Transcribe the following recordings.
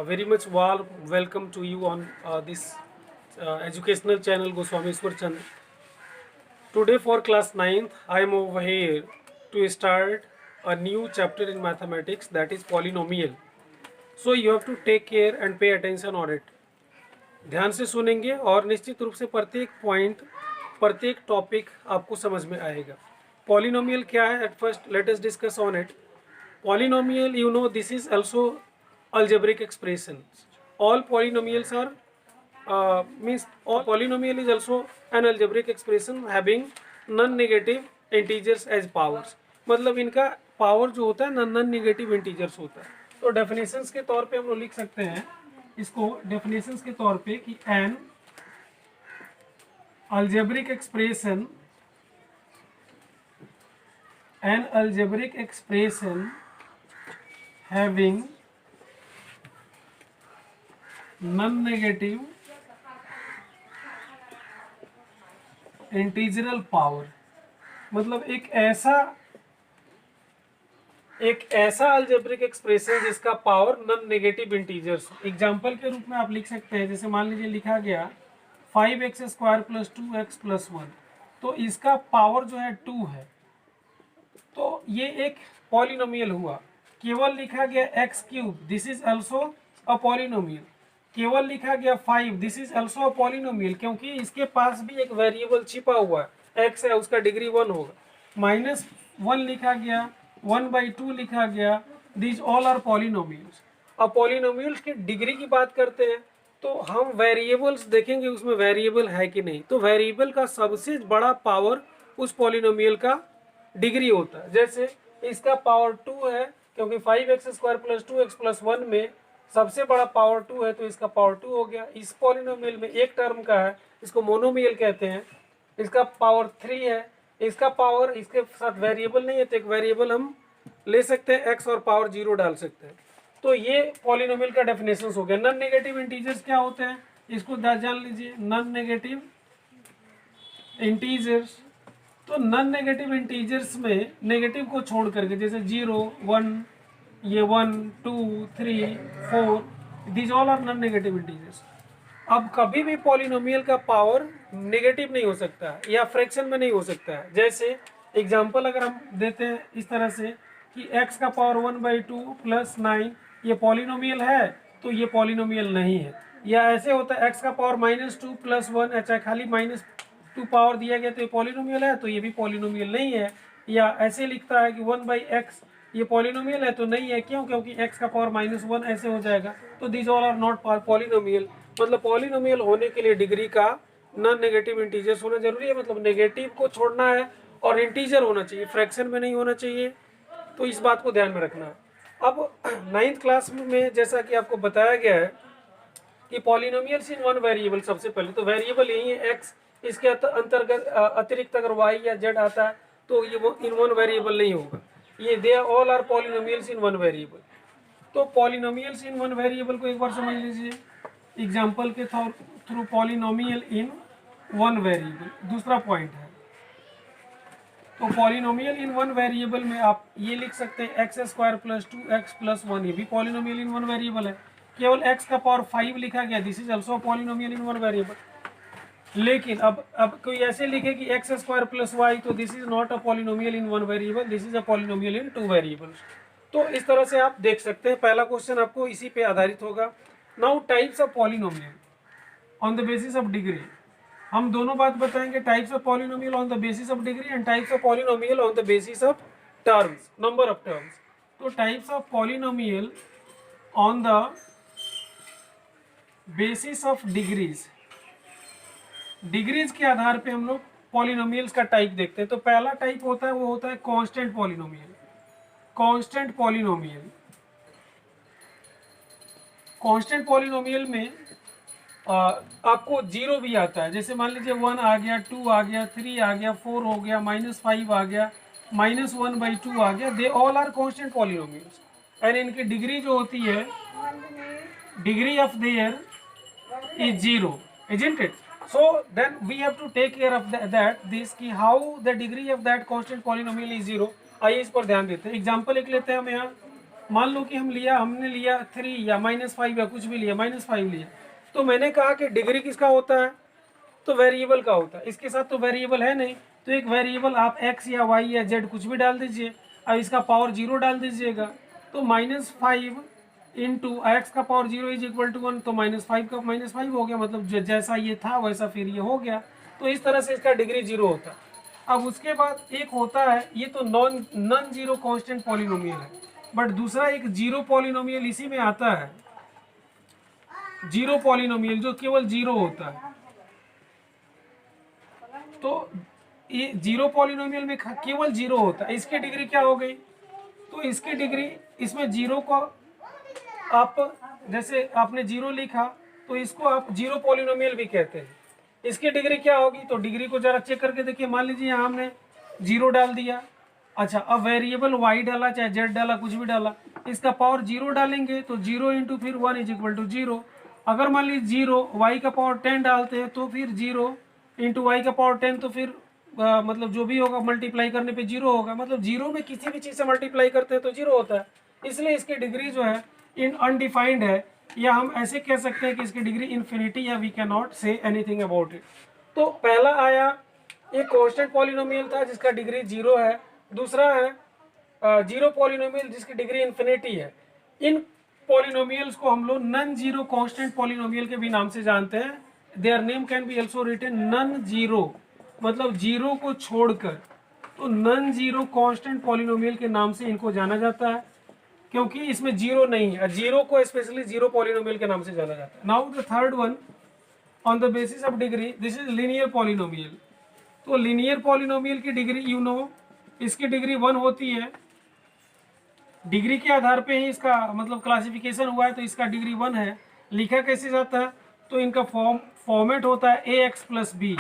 A very much warm welcome to you on this educational channel Goswamishwar Chandra. Today for class 9th, I am over here to start a new chapter in mathematics, that is polynomial. So you have to take care and pay attention on it. ध्यान से सुनेंगे और निश्चित रूप से प्रत्येक point, प्रत्येक topic आपको समझ में आएगा. पॉलिनोमियल क्या है? At first let us discuss on it. Polynomial, you know, this is also algebraic expressions. All polynomials are means all polynomial is also an algebraic expression having non-negative integers as powers. मतलब इनका power जो होता है non negative integers होता है. तो definitions के तौर पे हम लोग लिख सकते हैं इसको डेफिनेशंस के तौर पे कि एन algebraic expression having non-negative integral power. मतलब एक ऐसा अलजेब्रिक एक्सप्रेशन जिसका power non negative integers. Example के रूप में आप लिख सकते हैं, जैसे मान लीजिए लिखा गया 5x² + 2x + 1, तो इसका पावर जो है 2 है, तो ये एक पॉलिनोमियल हुआ. केवल लिखा गया x3, this is also a polynomial. केवल लिखा गया 5, this is also a polynomial, क्योंकि इसके पास भी एक वेरिएबल छिपा हुआ है x है, उसका डिग्री 1 होगा. -1 लिखा गया, 1/2 लिखा गया, दिस ऑल आर पॉलिनोमियल्स. अब पॉलिनोमियल्स की डिग्री की बात करते हैं तो हम वेरिएबल्स देखेंगे उसमें वेरिएबल है कि नहीं. तो वेरिएबल का सबसे बड़ा पावर उस पॉलिनोमियल का डिग्री होता है. जैसे इसका पावर 2 है, क्योंकि 5x² + 2x + 1 में सबसे बड़ा पावर 2 है, तो इसका पावर 2 हो गया. इस पॉलिनोमियल में एक टर्म का है, इसको मोनोमियल कहते हैं, इसका पावर 3 है. इसका पावर, इसके साथ वेरिएबल नहीं है तो एक वेरिएबल हम ले सकते हैं x और पावर 0 डाल सकते हैं. तो ये पॉलिनोमियल का डेफिनेशन हो गया. नॉन नेगेटिव इंटीजर्स क्या होते हैं इसको जान लीजिए. नॉन नेगेटिव इंटीजर्स, तो नॉन नेगेटिव इंटीजर्स में नेगेटिव को छोड़ करके, जैसे 0, 1, ये 1, 2, 3, 4, these all are non negative integers. अब कभी भी पॉलिनोमियल का पावर नेगेटिव नहीं हो सकता है या फ्रैक्शन में नहीं हो सकता है. जैसे एग्जांपल अगर हम देते हैं इस तरह से कि x का पावर 1/2 + 9, ये पॉलिनोमियल है तो ये पॉलिनोमियल नहीं है. या ऐसे होता है x का पावर -2 + 1, अच्छा खाली -2 पावर दिया गया तो ये पॉलिनोमियल है, तो ये भी पॉलिनोमियल नहीं है. या ऐसे लिखता है कि 1/x, ये पॉलिनोमियल है तो नहीं है. क्यों? क्योंकि x का पावर -1 ऐसे हो जाएगा. तो this all are not polynomial. मतलब पॉलिनोमियल होने के लिए डिग्री का नॉन नेगेटिव इंटीजर्स होना जरूरी है. मतलब नेगेटिव को छोड़ना है और इंटीजर होना चाहिए, फ्रैक्शन में नहीं होना चाहिए. तो इस बात को ध्यान में रखना है. अब 9th क्लास में जैसा कि आपको बताया गया है कि पॉलिनोमियल्स इन वन वेरिएबल, सबसे पहले तो वेरिएबल यही है x. इसके अंतर्गत अतिरिक्त अगर y या z आता है तो ये इन वन वेरिएबल नहीं होगा. ये they all are polynomials in one variable. तो पॉलिनोमियल्स इन वन वेरिएबल को एक बार समझ लीजिए एग्जांपल के through. Polynomial in one variable दूसरा पॉइंट है. तो पॉलिनोमियल इन वन वेरिएबल में आप ये लिख सकते हैं x² + 2x + 1, ये भी पॉलिनोमियल इन वन वेरिएबल है. केवल x का पावर 5 लिखा गया, this is also polynomial in one variable. लेकिन अब कोई ऐसे लिखे कि x² + y, तो this is not a polynomial in one variable, this is a polynomial in two variables. तो इस तरह से आप देख सकते हैं. पहला क्वेश्चन आपको इसी पे आधारित होगा. Now types of polynomial on the basis of degree. हम दोनों बात बताएंगे, types of polynomial on the basis of degree and types of polynomial on the basis of terms, number of terms. तो types of polynomial on the basis of degrees, degrees के आधार पे हम लोग पॉलिनोमियल्स का टाइप देखते हैं. तो पहला टाइप होता है वो होता है constant polynomial. Constant polynomial, constant polynomial में आपको 0 भी आता है. जैसे मान लीजिए 1 आ गया, 2 आ गया, 3 आ गया, 4 हो गया, -5 आ गया, -1/2 आ गया. They all are constant polynomials and इनकी डिग्री जो होती है, degree of their is 0, isn't it? So then we have to take care of that this कि how the degree of that constant polynomial is 0. आइए इस पर ध्यान देते हैं. एग्जाम्पल एक लेते हैं हम यहाँ मान लो कि हमने लिया 3 या -5 या कुछ भी लिया, -5 लिया, तो मैंने कहा कि डिग्री किसका होता है, तो वेरिएबल का होता है। इसके साथ तो वेरिएबल है नहीं, तो एक वेरिएबल आप x या y या z कुछ भी डाल दीजिए। अब इसका पावर 0 डाल दीजिएगा, तो -5 इंटू एक्स का पावर 0 इज इक्वल टू 1, तो -5 का -5 हो गया, मतलब जैसा ये था वैसा फिर ये हो गया। तो इस तरह से इसका डिग्री 0 होता है। अब उसके बाद एक होता है, ये तो नॉन जीरो कांस्टेंट पॉलिनोमियल है, बट दूसरा एक जीरो पॉलिनोमियल इसी में आता है, जीरो पॉलिनोमियल जो केवल जीरो होता है। तो ये जीरो पॉलिनोमियल में केवल जीरो होता है, इसकी डिग्री क्या हो गई, तो इसकी डिग्री, इसमें जीरो को आप, जैसे आपने जीरो लिखा तो इसको आप जीरो पॉलिनोमियल भी कहते हैं। इसकी डिग्री क्या होगी, तो डिग्री को जरा चेक करके देखिए। मान लीजिए यहाँ हमने जीरो डाल दिया, अच्छा अब वेरिएबल y डाला चाहे z डाला कुछ भी डाला, इसका पावर 0 डालेंगे तो 0 इंटू फिर 1 इज इक्वल टू 0। अगर मान लीजिए 0 y का पावर 10 डालते हैं तो फिर 0 इंटू वाई का पावर 10, तो फिर मतलब जो भी होगा मल्टीप्लाई करने पे 0 होगा, मतलब 0 में किसी भी चीज़ से मल्टीप्लाई करते हैं तो 0 होता है। इसलिए इसकी डिग्री जो है इन अनडिफाइंड है, या हम ऐसे कह सकते हैं कि इसकी डिग्री इन्फिनिटी, या we can not say anything about it. तो पहला आया एक कांस्टेंट पॉलिनोमियल था जिसका डिग्री 0 है, दूसरा है जीरो पॉलिनोमियल जिसकी डिग्री इन्फिनिटी है। इन पॉलिनोमियल्स को हम लोग नॉन जीरो कांस्टेंट पॉलिनोमियल के भी नाम से जानते हैं। Their name can be also written non zero, मतलब जीरो को छोड़कर, तो नॉन जीरो कांस्टेंट पॉलिनोमियल के नाम से इनको जाना जाता है, क्योंकि इसमें जीरो नहीं है। जीरो को स्पेशली जीरो पॉलिनोमियल के नाम से जाना जाता है। Now the third one on the basis of degree, this is linear polynomial. तो लीनियर पॉलिनोमियल की डिग्री यू नो, इसकी डिग्री 1 होती है। डिग्री के आधार पे ही इसका मतलब क्लासिफिकेशन हुआ है, तो इसका डिग्री 1 है। लिखा कैसे जाता है, तो इनका फॉर्मेट होता है ए एक्स प्लस बी।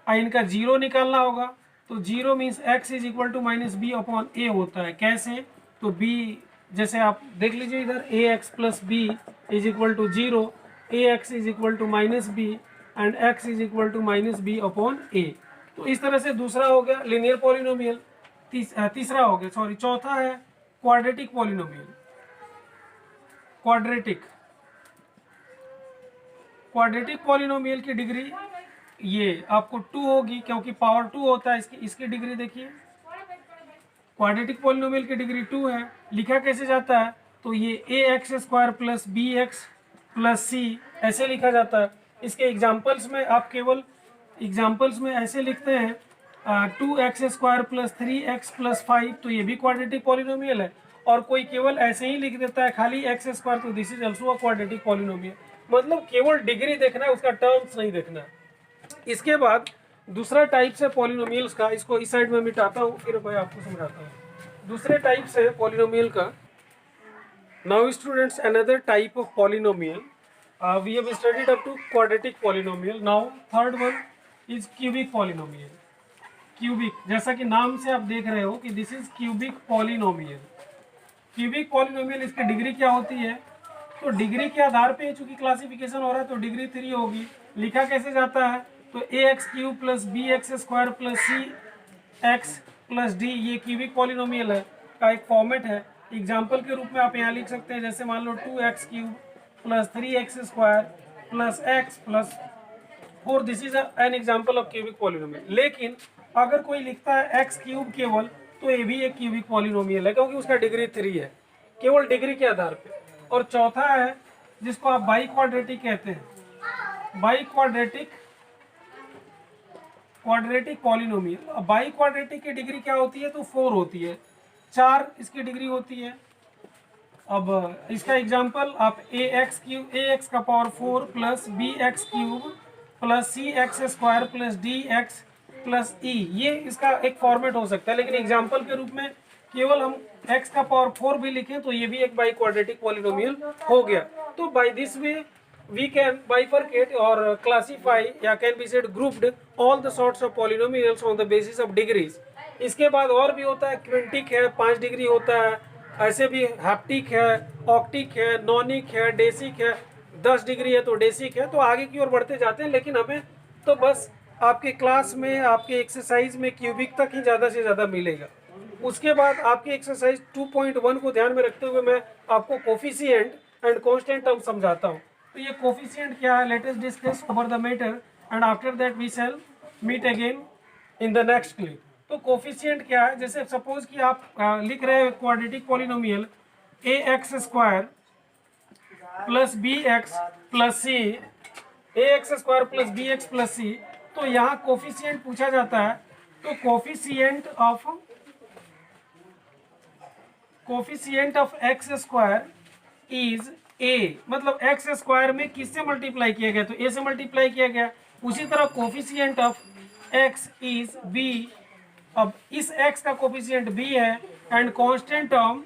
इनका जीरो निकालना होगा, तो zero means X is equal to minus B upon A होता है। कैसे, तो बी जैसे आप देख लीजिए इधर, a x plus b is equal to zero, a x is equal to minus b and x is equal to minus B upon a. तो इस तरह से दूसरा हो गया लिनियर पॉलिनोमियल। तीसरा हो गया, सॉरी चौथा है क्वाड्रेटिक पॉलिनोमियल। क्वाड्रेटिक पॉलिनोमियल की डिग्री ये आपको 2 होगी, क्योंकि पावर 2 होता है। इसकी डिग्री देखिए, क्वाड्रेटिक पॉलिनोमियल की डिग्री 2 है। लिखा कैसे जाता है, तो ये a x square plus b x plus c ऐसे लिखा जाता है। इसके एग्जाम्पल्स में आप केवल एग्जाम्पल्स में ऐसे लिखते हैं 2x square plus 3x plus 5, तो ये भी क्वाड्रेटिक पॉलिनोमियल है। और कोई केवल ऐसे ही लिख देता है खाली x स्क्वायर, तो this is also a quadratic polynomial. मतलब केवल डिग्री देखना है, उसका टर्म्स नहीं देखना है। इसके बाद दूसरा टाइप से पॉलिनोमियल्स का, इसको इस साइड में मिटाता हूँ फिर मैं आपको समझाता हूँ। दूसरे टाइप से पॉलिनोमियल का, now students another type of polynomial, we have studied up to quadratic polynomial. Now third one is cubic polynomial. Cubic, जैसा कि नाम से आप देख रहे हो कि this is cubic polynomial. Cubic polynomial, इसकी डिग्री क्या होती है, तो डिग्री के आधार पे चूंकि क्लासिफिकेशन हो रहा है तो डिग्री 3 होगी। लिखा कैसे जाता है, तो a x cube plus b x square plus c x plus d, ये क्यूबिक पॉलिनोमियल है का एक फॉर्मेट है। एग्जाम्पल के रूप में आप यहाँ लिख सकते हैं, जैसे मान लो 2x cube plus 3x square plus x plus 4, this is an example of cubic polynomial. लेकिन अगर कोई लिखता है x क्यूब केवल, तो ये भी एक क्यूबिक पॉलिनोमियल है, क्योंकि उसका डिग्री 3 है, केवल डिग्री के आधार पे। और चौथा है जिसको आप बाई क्वाड्रेटिक कहते हैं, by quadratic polynomial. By quadratic की डिग्री क्या होती है, तो 4 होती है, 4 इसकी डिग्री होती है। अब इसका एग्जांपल आप ए एक्स का power 4 plus b x cube plus c x square plus d x plus e, ये इसका एक फॉर्मेट हो सकता है। लेकिन एग्जांपल के रूप में केवल हम x का पावर 4 भी लिखें तो ये भी एक बाई क्वाड्रेटिक पॉलिनोमियल हो गया। तो by this way we can bifurcate और क्लासीफाई या can be said grouped all the sorts of polynomials on the basis of degrees. इसके बाद और भी होता है, क्विंटिक है 5 डिग्री होता है, ऐसे भी हैप्टिक है, ऑक्टिक है, नॉनिक है, डेसिक है, 10 डिग्री है तो डेसिक है। तो आगे की ओर बढ़ते जाते हैं, लेकिन हमें तो बस आपके क्लास में आपके एक्सरसाइज में क्यूबिक तक ही ज़्यादा से ज़्यादा मिलेगा। उसके बाद आपकी एक्सरसाइज 2.1 को ध्यान में रखते हुए मैं आपको कोफिशिएंट एंड कांस्टेंट टर्म समझाता हूँ। तो ये कोफिशिएंट क्या है, let us discuss over the matter and after that we shall meet again in the next clip. तो कोफिशिएंट क्या है, जैसे सपोज कि आप लिख रहे हैं quadratic polynomial a x square plus b x plus c, a x square plus b x plus c, तो यहाँ कोफिशिएंट पूछा जाता है। तो coefficient of x square is a, मतलब एक्स स्क्वायर में किससे मल्टीप्लाई किया गया, तो ए से मल्टीप्लाई किया गया। उसी तरह coefficient of X is B, अब इस एक्स का कोफिशिएंट बी है एंड कांस्टेंट टर्म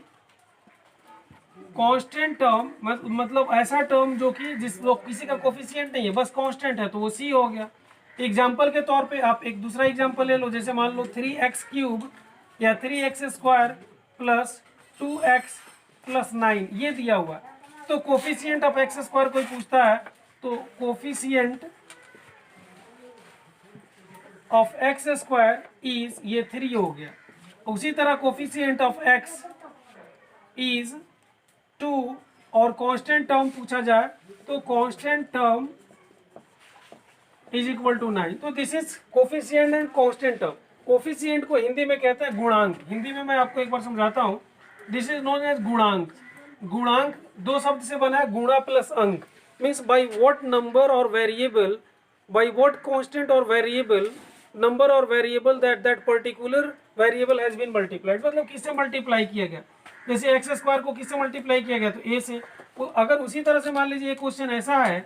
मतलब ऐसा टर्म जो कि किसी का कोफिशिएंट नहीं है, बस कांस्टेंट है, तो वो सी हो गया। एग्जाम्पल के तौर पे आप एक दूसरा एग्जाम्पल ले लो, जैसे मान लो 3x³ या 3x² प्लस 2x प्लस 9 ये दिया हुआ है। तो कोफिशिएंट ऑफ एक्स स्क्वायर कोई पूछता है, तो coefficient of x square is ये 3 हो गया। उसी तरह कोफिशिएंट ऑफ एक्स इज 2 और कांस्टेंट टर्म पूछा जाए तो constant term is equal to 9। तो this is coefficient and constant term. Coefficient को हिंदी में कहते हैं गुणांक, हिंदी में मैं आपको एक बार समझाता हूँ। दिस इज नोन एज गुणांक। गुणांक दो शब्द से बना है, गुणा प्लस अंक, मीन्स बाई व्हाट नंबर और वेरिएबल, बाई व्हाट कांस्टेंट और वेरिएबल, नंबर और variable that particular variable has been multiplied, मतलब किससे मल्टीप्लाई किया गया। जैसे एक्स स्क्वायर को किससे मल्टीप्लाई किया गया, तो ए से। तो अगर उसी तरह से मान लीजिए एक क्वेश्चन ऐसा है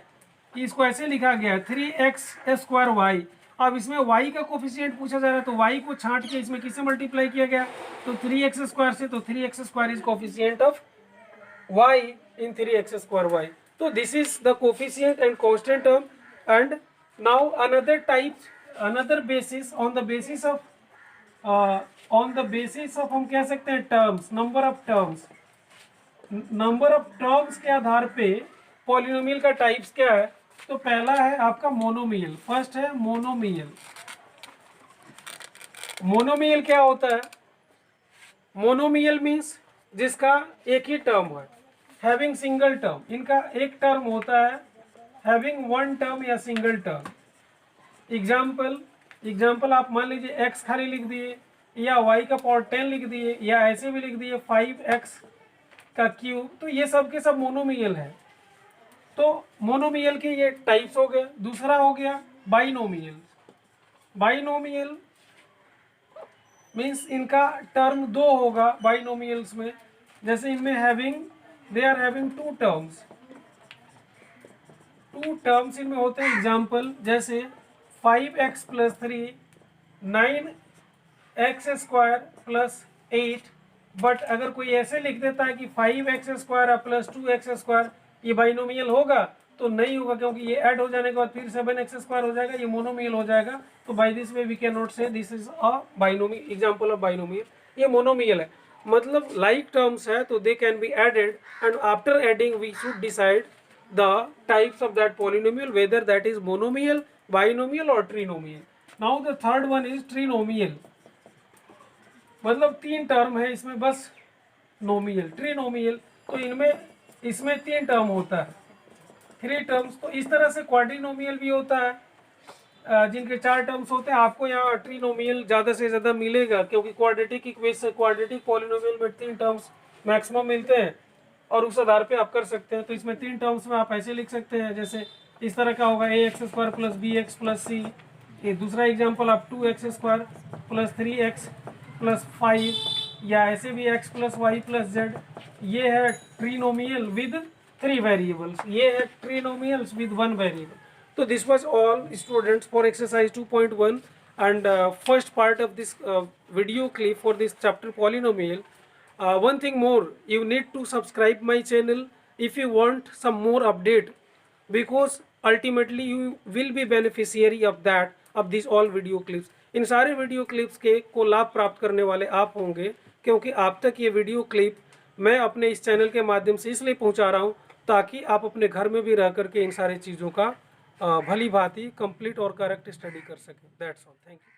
कि इसको ऐसे लिखा गया है 3x² y, अब इसमें y का कोफिशिएंट पूछा जा रहा है, तो y को छांट के इसमें किससे मल्टीप्लाई किया गया, तो 3x² से, तो 3x² is coefficient of y in 3x² y. So this is the coefficient and constant term. And now another basis on the basis of हम कह सकते हैं terms, number of terms के आधार पे पॉलिनोमियल का टाइप्स क्या है। तो पहला है आपका मोनोमियल, फर्स्ट है मोनोमियल। मोनोमियल क्या होता है, मोनोमियल मीन्स जिसका एक ही टर्म है, हैविंग सिंगल टर्म, इनका एक टर्म होता है, हैविंग वन टर्म या सिंगल टर्म। एग्जाम्पल आप मान लीजिए x खाली लिख दिए या y का पावर 10 लिख दिए या ऐसे भी लिख दिए 5x का क्यूब, तो ये सब के सब मोनोमियल है। तो मोनोमियल के ये टाइप्स हो गए। दूसरा हो गया बाइनोमियल। बाइनोमियल मीन्स इनका टर्म दो होगा बाइनोमियल्स में, जैसे इनमें they are having two terms इनमें होते हैं। एग्जाम्पल जैसे 5x plus 3, 9x² plus 8, but अगर कोई ऐसे लिख देता है कि 5x² प्लस 2x², ये बाइनोमियल होगा, तो नहीं होगा, क्योंकि ये ऐड हो जाने के बाद फिर 7x² हो जाएगा, ये मोनोमियल हो जाएगा। तो by this way we can not say this is a binomial, example of binomial, ये मोनोमियल है। मतलब लाइक टर्म्स है तो they can be added and after adding we should decide the types of that polynomial, whether that is monomial, binomial और trinomial. Now the third one is trinomial, मतलब तीन term है इसमें बस नोमियल। ट्रिनोमियल तो इसमें तीन टर्म होता है, 3 टर्म्स। तो इस तरह से क्वाड्रिनोमियल भी होता है जिनके 4 टर्म्स होते हैं। आपको यहाँ ट्रिनोमियल ज़्यादा से ज़्यादा मिलेगा, क्योंकि क्वाड्रेटिक पॉलिनोमियल में 3 टर्म्स मैक्सिमम मिलते हैं और उस आधार पे आप कर सकते हैं। तो इसमें 3 टर्म्स में आप ऐसे लिख सकते हैं, जैसे इस तरह का होगा ax² plus bx plus c। ये दूसरा एग्जाम्पल आप 2x² प्लस 3x प्लस 5, या ऐसे भी x plus y plus z. ये है ट्रिनोमियल विद 3 वेरिएबल्स, ये है trinomials with 1 variable. So this was all students for exercise 2.1 and first part of this video clip for this chapter polynomial. One thing more, you need to subscribe my channel if you want some more update, because ultimately you will be beneficiary of these all video clips. इन सारे video clips के को लाभ प्राप्त करने वाले आप होंगे, क्योंकि आप तक ये वीडियो क्लिप मैं अपने इस चैनल के माध्यम से इसलिए पहुंचा रहा हूं ताकि आप अपने घर में भी रह करके इन सारी चीज़ों का भली भांति कंप्लीट और करेक्ट स्टडी कर सकें। That's all, thank you.